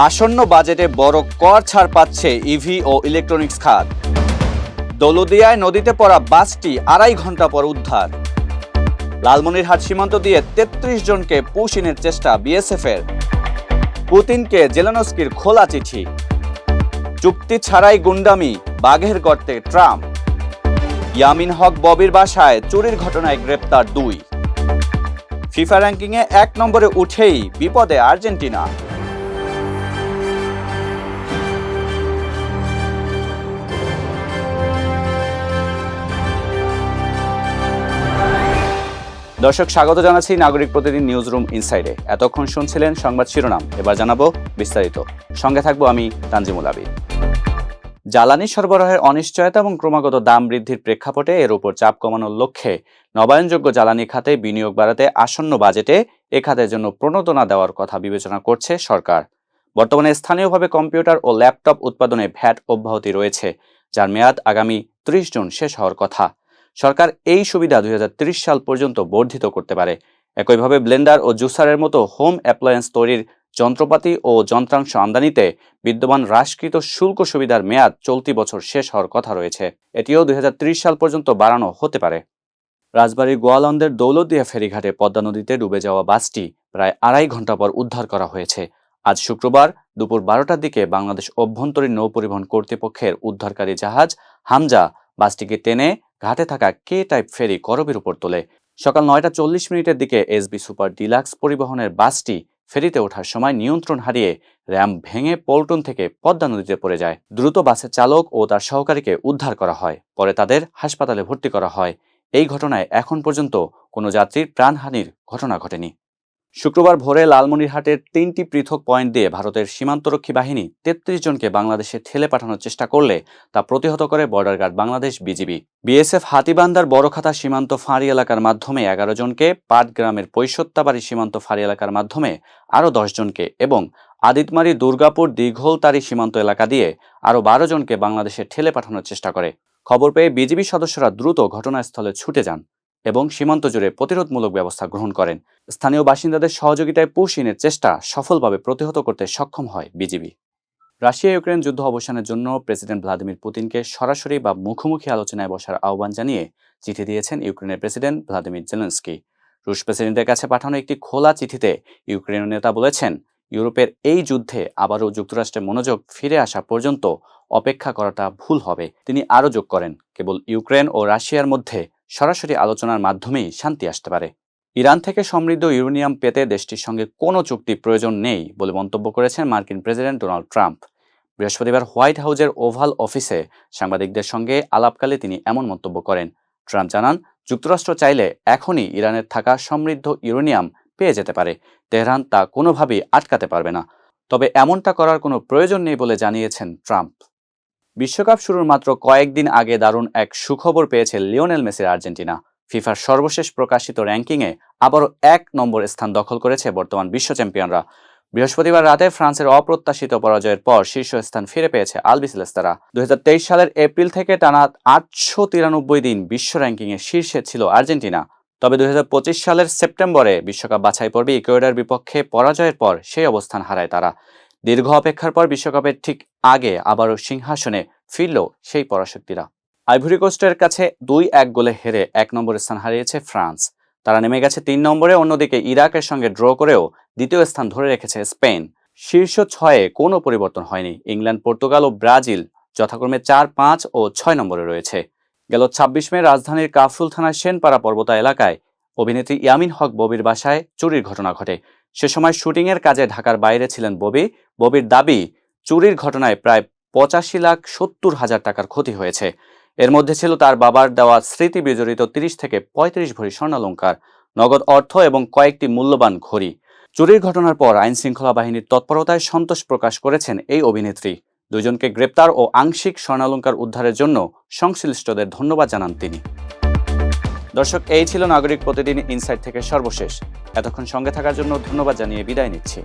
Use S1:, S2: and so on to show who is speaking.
S1: আসন্ন বাজেটে বড় কর ছাড় পাচ্ছে ইভি ও ইলেকট্রনিক্স খাত। দৌলতদিয়ায় নদীতে পড়া বাসটি 2.5 ঘন্টা পর উদ্ধার। লালমনিরহাট সীমান্ত দিয়ে 33 জনকে পুশিনের চেষ্টা বিএসএফের। পুতিনকে জেলেনস্কির খোলা চিঠি। চুক্তি ছাড়াই গুন্ডামি, বাঘের গর্তে ট্রাম্প। ইয়ামিন হক ববির বাসায় চুরির ঘটনায় গ্রেপ্তার 2। ফিফা র্যাঙ্কিংয়ে 1 নম্বরে উঠেই বিপদে আর্জেন্টিনা। দর্শক, স্বাগত জানাচ্ছি নাগরিক প্রতিদিন নিউজরুম ইনসাইডে। এতক্ষণ শুনছিলেন সংবাদ শিরোনাম, এবার জানাবো বিস্তারিত। সঙ্গে থাকবো আমি তানজিমুল আবিদ। জ্বালানি সরবরাহের অনিশ্চয়তা এবং ক্রমাগত দাম বৃদ্ধির প্রেক্ষাপটে এর উপর চাপ কমানোর লক্ষ্যে নবায়নযোগ্য জ্বালানি খাতে বিনিয়োগ বাড়াতে আসন্ন বাজেটে এ খাতের জন্য প্রণোদনা দেওয়ার কথা বিবেচনা করছে সরকার। বর্তমানে স্থানীয়ভাবে কম্পিউটার ও ল্যাপটপ উৎপাদনে ভ্যাট অব্যাহতি রয়েছে, যার মেয়াদ আগামী 30 জুন শেষ হওয়ার কথা। সরকার এই সুবিধা 2030 সাল পর্যন্ত বর্ধিত করতে পারে। একইভাবে ব্লেন্ডার ও জুসারের মতো হোম অ্যাপ্লায়েন্স তৈরির যন্ত্রপাতি ও যন্ত্রাংশ আমদানিতে বিদ্যমান হ্রাসকৃত শুল্ক সুবিধার মেয়াদ চলতি বছর শেষ হওয়ার কথা রয়েছে। এটিও 2030 সাল পর্যন্ত বাড়ানো হতে পারে। রাজবাড়ীর গোয়ালন্দের দৌলতদিয়া ফেরিঘাটে পদ্মা নদীতে ডুবে যাওয়া বাসটি প্রায় 2.5 ঘন্টা পর উদ্ধার করা হয়েছে। আজ শুক্রবার দুপুর 12টার দিকে বাংলাদেশ অভ্যন্তরীণ নৌ পরিবহন কর্তৃপক্ষের উদ্ধারকারী জাহাজ হামজা বাসটিকে টেনে ঘাটে থাকা কে টাইপ ফেরি করবের উপর তোলে। সকাল 9টা 40 মিনিটের দিকে এসবি সুপার ডিলাক্স পরিবহনের বাসটি ফেরিতে ওঠার সময় নিয়ন্ত্রণ হারিয়ে র্যাম্প ভেঙে পল্টন থেকে পদ্মা নদীতে পড়ে যায়। দ্রুত বাসের চালক ও তার সহকারীকে উদ্ধার করা হয়, পরে তাদের হাসপাতালে ভর্তি করা হয়। এই ঘটনায় এখন পর্যন্ত কোনো যাত্রীর প্রাণহানির ঘটনা ঘটেনি। শুক্রবার ভোরে লালমনিরহাটের 3টি পৃথক পয়েন্ট দিয়ে ভারতের সীমান্তরক্ষী বাহিনী 33 জনকে বাংলাদেশে ঠেলে পাঠানোর চেষ্টা করলে তা প্রতিহত করে border guard Bangladesh BGB. BSF হাতিবান্ধার বড়খাতা সীমান্ত ফাঁড়ি এলাকার মাধ্যমে 11 জনকে, পাটগ্রামের পৈশত্যাবাড়ি সীমান্ত ফাঁড়ি এলাকার মাধ্যমে আরও 10 জনকে এবং আদিতমারি দুর্গাপুর দীঘলতারি সীমান্ত এলাকা দিয়ে আরও 12 জনকে বাংলাদেশে ঠেলে পাঠানোর চেষ্টা করে। খবর পেয়ে বিজিবি সদস্যরা দ্রুত ঘটনাস্থলে ছুটে যান এবং সীমান্ত জুড়ে প্রতিরোধমূলক ব্যবস্থা গ্রহণ করেন। স্থানীয় বাসিন্দাদের সহযোগিতায় পুশিনের চেষ্টা সফলভাবে প্রতিহত করতে সক্ষম হয় বিজিবি। রাশিয়া ইউক্রেন যুদ্ধ অবসানের জন্য প্রেসিডেন্ট ভ্লাদিমির পুতিনকে সরাসরি বা মুখোমুখি আলোচনায় বসার আহ্বান জানিয়ে চিঠি দিয়েছেন ইউক্রেনের প্রেসিডেন্ট ভ্লাদিমির জেলেনস্কি। রুশ প্রেসিডেন্টের কাছে পাঠানো একটি খোলা চিঠিতে ইউক্রেনের নেতা বলেছেন, ইউরোপের এই যুদ্ধে আবারও যুক্তরাষ্ট্রের মনোযোগ ফিরে আসা পর্যন্ত অপেক্ষা করাটা ভুল হবে। তিনি আরও যোগ করেন, কেবল ইউক্রেন ও রাশিয়ার মধ্যে সরাসরি আলোচনার মাধ্যমেই শান্তি আসতে পারে। ইরান থেকে সমৃদ্ধ ইউরেনিয়াম পেতে দেশটির সঙ্গে কোনো চুক্তি প্রয়োজন নেই বলে মন্তব্য করেছেন মার্কিন প্রেসিডেন্ট ডোনাল্ড ট্রাম্প। বৃহস্পতিবার হোয়াইট হাউসের ওভাল অফিসে সাংবাদিকদের সঙ্গে আলাপকালে তিনি এমন মন্তব্য করেন। ট্রাম্প জানান, যুক্তরাষ্ট্র চাইলে এখনই ইরানের থাকা সমৃদ্ধ ইউরেনিয়াম পেয়ে যেতে পারে। তেহরান তা কোনোভাবেই আটকাতে পারবে না, তবে এমনটা করার কোনো প্রয়োজন নেই বলে জানিয়েছেন ট্রাম্প। বিশ্বকাপ শুরুর মাত্র কয়েকদিন আগে দারুণ এক সুখবর পেয়েছে লিওনেল মেসির আর্জেন্টিনা। ফিফার সর্বশেষ প্রকাশিত র্যাঙ্কিংয়ে আবারও 1 নম্বর স্থান দখল করেছে বর্তমান বিশ্ব চ্যাম্পিয়নরা। বৃহস্পতিবার রাতে ফ্রান্সের অপ্রত্যাশিত পরাজয়ের পর শীর্ষস্থান ফিরে পেয়েছে আলবিসেলেস্তারা। 2023 সালের এপ্রিল থেকে টানা 893 দিন বিশ্ব র্যাঙ্কিংয়ে শীর্ষে ছিল আর্জেন্টিনা। তবে 2025 সালের সেপ্টেম্বরে বিশ্বকাপ বাছাই পর্বে ইকুয়েডরের বিপক্ষে পরাজয়ের পর সেই অবস্থান হারায় তারা। দীর্ঘ অপেক্ষার পর বিশ্বকাপের ঠিক আগে আবারও সিংহাসনে ফিরল সেই পরাশক্তিরা। আইভরি কোস্টের কাছে 2-1 গোলে হেরে 1 নম্বরের স্থান হারিয়েছে ফ্রান্স। তারা নেমে গেছে 3 নম্বরে। অন্যদিকে ইরাকের সঙ্গে ড্র করেও দ্বিতীয় স্থান ধরে রেখেছে স্পেন। শীর্ষ 6-এ কোনো পরিবর্তন হয়নি। ইংল্যান্ড, পর্তুগাল ও ব্রাজিল যথাক্রমে 4, 5 ও 6 নম্বরে রয়েছে। গেল 26 মে রাজধানীর কাফরুল থানার সেনপাড়া পর্বতা এলাকায় অভিনেত্রী ইয়ামিন হক ববির বাসায় চুরির ঘটনা ঘটে। সে সময় শুটিংয়ের কাজে ঢাকার বাইরে ছিলেন ববি। ববির দাবি, চুরির ঘটনায় প্রায় 85,70,000 টাকার ক্ষতি হয়েছে। এর মধ্যে ছিল তার বাবার দেওয়া স্মৃতি বিজড়িত 30 থেকে 35 ভরি স্বর্ণালংকার, নগদ অর্থ এবং কয়েকটি মূল্যবান ঘড়ি। চুরির ঘটনার পর আইন শৃঙ্খলা বাহিনীর তৎপরতায় সন্তোষ প্রকাশ করেছেন এই অভিনেত্রী। 2 জনকে গ্রেপ্তার ও আংশিক স্বর্ণালংকার উদ্ধারের জন্য সংশ্লিষ্টদের ধন্যবাদ জানান তিনি। দর্শক, এই ছিল নাগরিক প্রতিদিন ইনসাইট থেকে সর্বশেষ। এতক্ষণ সঙ্গে থাকার জন্য ধন্যবাদ জানিয়ে বিদায় নিচ্ছি।